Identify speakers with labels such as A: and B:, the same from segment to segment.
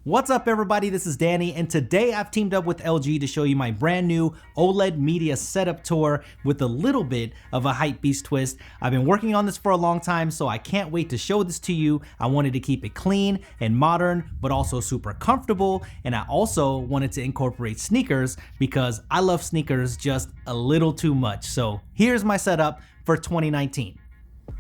A: What's up everybody, this is Danny, and today I've teamed up with LG to show you my brand new OLED media setup tour with a little bit of a hypebeast twist. I've been working on this for a long time, so I can't wait to show this to you. I wanted to keep it clean and modern, but also super comfortable, and I also wanted to incorporate sneakers because I love sneakers just a little too much. So here's my setup for 2019.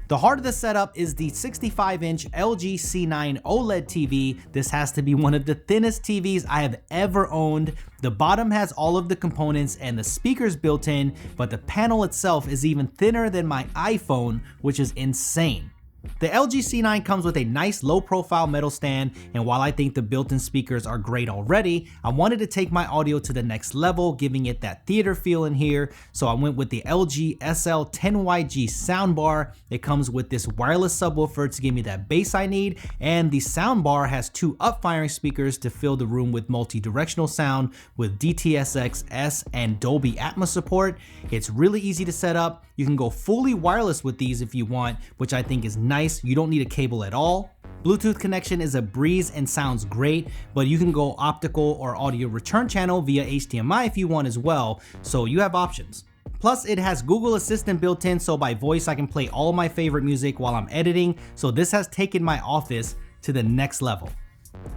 A: The heart of the setup is the 65-inch LG C9 OLED TV. This has to be one of the thinnest TVs I have ever owned. The bottom has all of the components and the speakers built in, but the panel itself is even thinner than my iPhone, which is insane. The LG C9 comes with a nice low profile metal stand, and while I think the built-in speakers are great already, I wanted to take my audio to the next level, giving it that theater feel in here, so I went with the LG SL10YG soundbar. It comes with this wireless subwoofer to give me that bass I need, and the soundbar has two up-firing speakers to fill the room with multi-directional sound with DTS:X and Dolby Atmos support. It's really easy to set up. You can go fully wireless with these if you want, which I think is nice. You don't need a cable at all. Bluetooth connection is a breeze and sounds great, but you can go optical or audio return channel via HDMI if you want as well, so you have options. Plus it has Google Assistant built in, so by voice I can play all of my favorite music while I'm editing, so this has taken my office to the next level.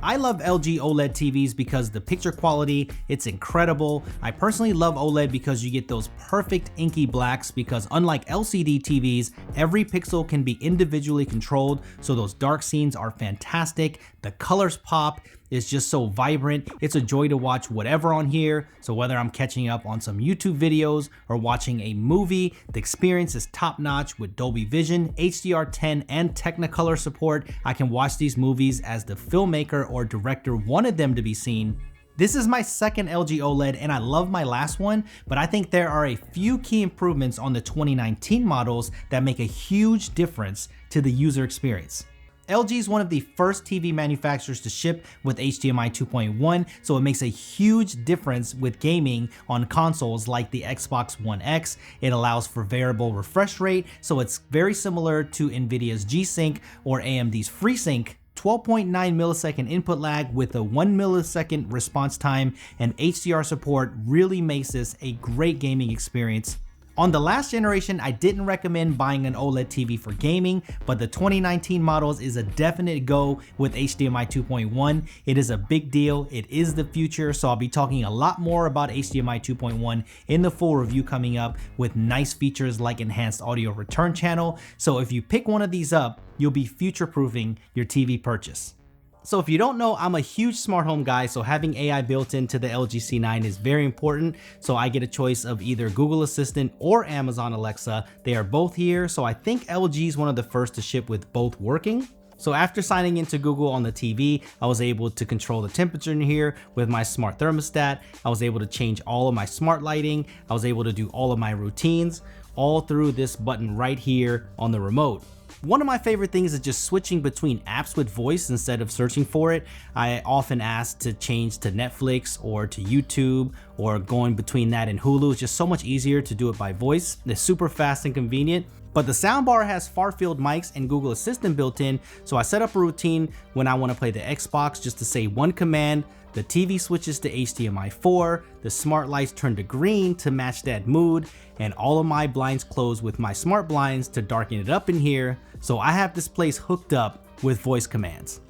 A: I love LG OLED TVs because the picture quality, it's incredible. I personally love OLED because you get those perfect inky blacks, because unlike LCD TVs, every pixel can be individually controlled, so those dark scenes are fantastic. The colors pop. It's just so vibrant. It's a joy to watch whatever on here. So whether I'm catching up on some YouTube videos or watching a movie, the experience is top notch with Dolby Vision, HDR10, and Technicolor support. I can watch these movies as the filmmaker or director wanted them to be seen. This is my second LG OLED and I love my last one, but I think there are a few key improvements on the 2019 models that make a huge difference to the user experience. LG is one of the first TV manufacturers to ship with HDMI 2.1, so it makes a huge difference with gaming on consoles like the Xbox One X. It allows for variable refresh rate, so it's very similar to Nvidia's G-Sync or AMD's FreeSync. 12.9 millisecond input lag with a 1 millisecond response time, and HDR support really makes this a great gaming experience. On the last generation, I didn't recommend buying an OLED TV for gaming, but the 2019 models is a definite go with HDMI 2.1. It is a big deal, it is the future, so I'll be talking a lot more about HDMI 2.1 in the full review coming up with nice features like enhanced audio return channel. So if you pick one of these up, you'll be future-proofing your TV purchase. So if you don't know, I'm a huge smart home guy, so having AI built into the LG C9 is very important. So I get a choice of either Google Assistant or Amazon Alexa. They are both here, so I think LG is one of the first to ship with both working. So after signing into Google on the TV, I was able to control the temperature in here with my smart thermostat. I was able to change all of my smart lighting. I was able to do all of my routines, all through this button right here on the remote. One of my favorite things is just switching between apps with voice instead of searching for it. I often ask to change to Netflix or to YouTube, or going between that and Hulu. It's just so much easier to do it by voice. It's super fast and convenient. But the soundbar has far-field mics and Google Assistant built in, so I set up a routine when I want to play the Xbox just to say one command. The TV switches to HDMI 4, the smart lights turn to green to match that mood, and all of my blinds close with my smart blinds to darken it up in here, so I have this place hooked up with voice commands.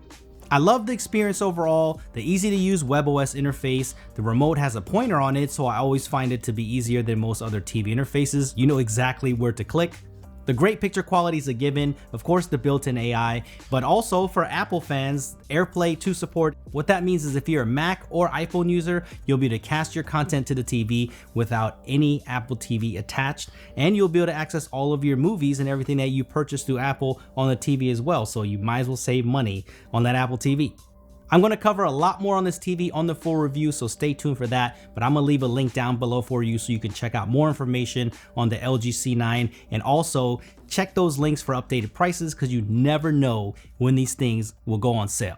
A: I love the experience overall, the easy to use WebOS interface. The remote has a pointer on it, so I always find it to be easier than most other TV interfaces. You know exactly where to click. The great picture quality is a given, of course the built-in AI, but also for Apple fans, AirPlay 2 support. What that means is if you're a Mac or iPhone user, you'll be able to cast your content to the TV without any Apple TV attached, and you'll be able to access all of your movies and everything that you purchase through Apple on the TV as well, so you might as well save money on that Apple TV. I'm going to cover a lot more on this TV on the full review, so stay tuned for that, but I'm going to leave a link down below for you so you can check out more information on the LG C9, and also check those links for updated prices because you never know when these things will go on sale.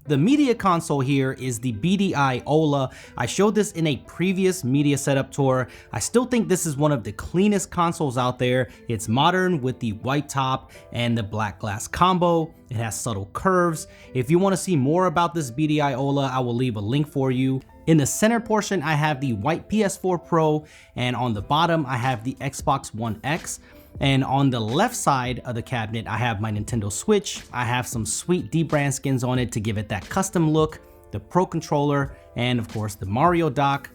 A: The media console here is the BDI Ola. I showed this in a previous media setup tour. I still think this is one of the cleanest consoles out there. It's modern with the white top and the black glass combo. It has subtle curves. If you want to see more about this BDI Ola, I will leave a link for you. In the center portion, I have the white PS4 Pro, and on the bottom, I have the Xbox One X. And on the left side of the cabinet, I have my Nintendo Switch. I have some sweet dbrand skins on it to give it that custom look, the Pro Controller, and of course the Mario dock.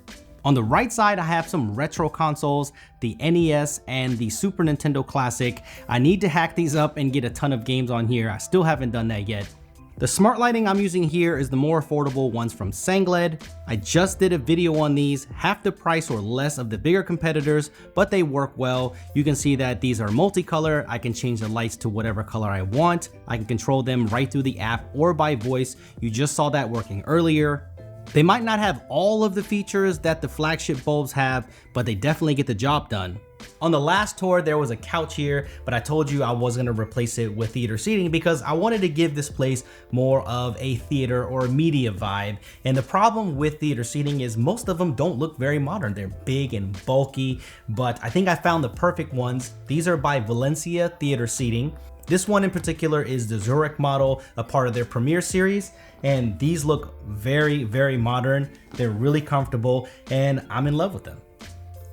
A: On the right side, I have some retro consoles, the NES and the Super Nintendo Classic. I need to hack these up and get a ton of games on here. I still haven't done that yet. The smart lighting I'm using here is the more affordable ones from Sangled. I just did a video on these, half the price or less of the bigger competitors, but they work well. You can see that these are multicolor. I can change the lights to whatever color I want. I can control them right through the app or by voice. You just saw that working earlier. They might not have all of the features that the flagship bulbs have, but they definitely get the job done. On the last tour, there was a couch here, but I told you I was gonna replace it with theater seating because I wanted to give this place more of a theater or a media vibe. And the problem with theater seating is most of them don't look very modern. They're big and bulky, but I think I found the perfect ones. These are by Valencia Theater Seating. This one in particular is the Zurich model, a part of their Premier series. And these look very, very modern. They're really comfortable and I'm in love with them.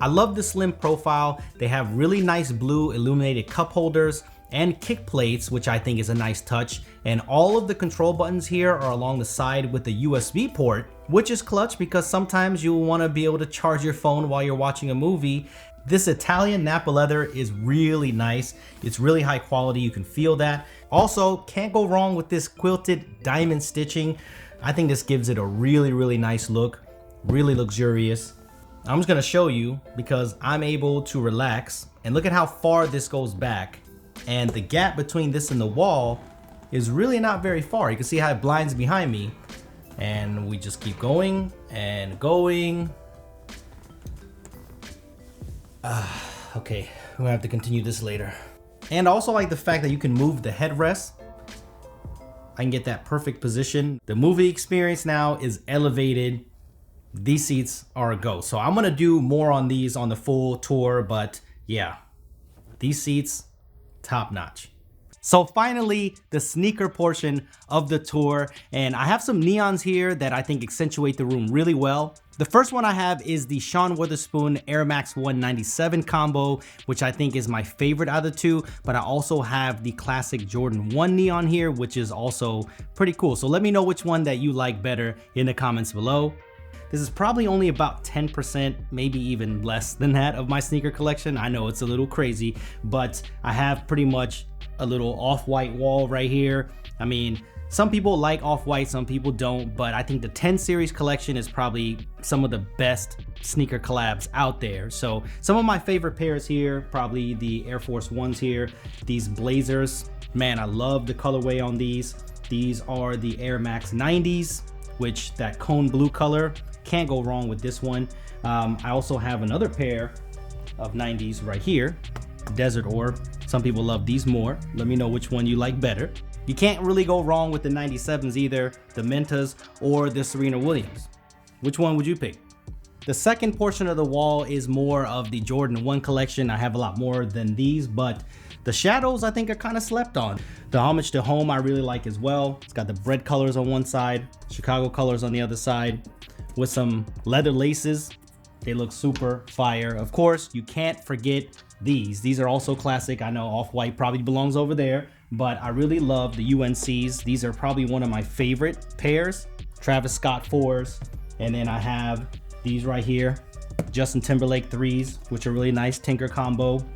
A: I love the slim profile. They have really nice blue illuminated cup holders and kick plates, which I think is a nice touch. And all of the control buttons here are along the side with the USB port, which is clutch because sometimes you'll want to be able to charge your phone while you're watching a movie. This Italian Nappa leather is really nice. It's really high quality, you can feel that. Also, can't go wrong with this quilted diamond stitching. I think this gives it a really, really nice look, really luxurious. I'm just gonna show you because I'm able to relax and look at how far this goes back. And the gap between this and the wall is really not very far. You can see how it blinds behind me. And we just keep going and going. Okay, we're gonna have to continue this later. And I also like the fact that you can move the headrest. I can get that perfect position. The movie experience now is elevated. These seats are a go. So I'm gonna do more on these on the full tour, but yeah, these seats, top notch. So finally, the sneaker portion of the tour, and I have some neons here that I think accentuate the room really well. The first one I have is the Sean Wotherspoon Air Max 197 combo, which I think is my favorite out of the two, but I also have the classic Jordan 1 neon here, which is also pretty cool. So let me know which one that you like better in the comments below. This is probably only about 10%, maybe even less than that of my sneaker collection. I know it's a little crazy, but I have pretty much a little off-white wall right here. I mean, some people like off-white, some people don't, but I think the 10 series collection is probably some of the best sneaker collabs out there. So some of my favorite pairs here, probably the Air Force Ones here, these Blazers. Man, I love the colorway on these. These are the Air Max 90s, which that cone blue color, can't go wrong with this one. I also have another pair of 90s right here, Desert Orb. Some people love these more. Let me know which one you like better. You can't really go wrong with the 97s either, the Mentas or the Serena Williams. Which one would you pick? The second portion of the wall is more of the Jordan 1 collection. I have a lot more than these, but the shadows I think are kind of slept on. The Homage to Home I really like as well. It's got the bread colors on one side, Chicago colors on the other side, with some leather laces. They look super fire. Of course, you can't forget these. These are also classic. I know Off-White probably belongs over there, but I really love the UNCs. These are probably one of my favorite pairs. Travis Scott 4s. And then I have these right here, Justin Timberlake 3s, which are really nice. Tinker combo.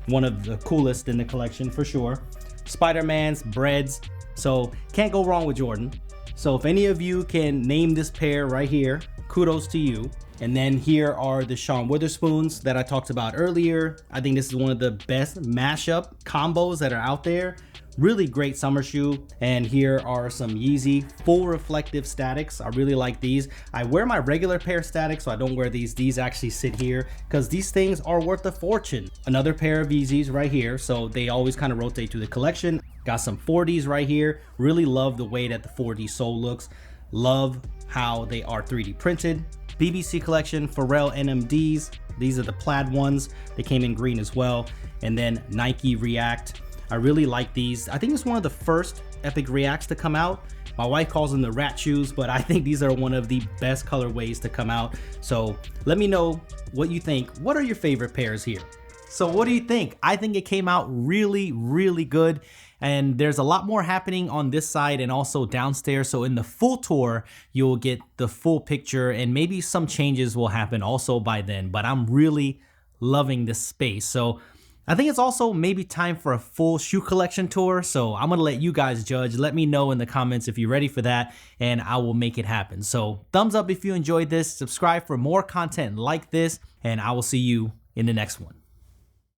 A: One of the coolest in the collection for sure. Spider-Man's, Breads. So can't go wrong with Jordan. So if any of you can name this pair right here, kudos to you. And then here are the Sean Witherspoons that I talked about earlier. I think this is one of the best mashup combos that are out there. Really great summer shoe. And here are some Yeezy full reflective Statics. I really like these. I wear my regular pair of Statics, so I don't wear these. These actually sit here because these things are worth a fortune. Another pair of Yeezys right here. So they always kind of rotate through the collection. Got some 4Ds right here. Really love the way that the 4D sole looks. Love how they are 3D printed. BBC collection, Pharrell NMDs. These are the plaid ones. They came in green as well. And then Nike React. I really like these. I think it's one of the first Epic Reacts to come out. My wife calls them the rat shoes, but I think these are one of the best colorways to come out. So let me know what you think. What are your favorite pairs here? So what do you think? I think it came out really, really good. And there's a lot more happening on this side and also downstairs. So in the full tour, you'll get the full picture and maybe some changes will happen also by then. But I'm really loving this space. So I think it's also maybe time for a full shoe collection tour. So I'm going to let you guys judge. Let me know in the comments if you're ready for that and I will make it happen. So thumbs up if you enjoyed this. Subscribe for more content like this and I will see you in the next one.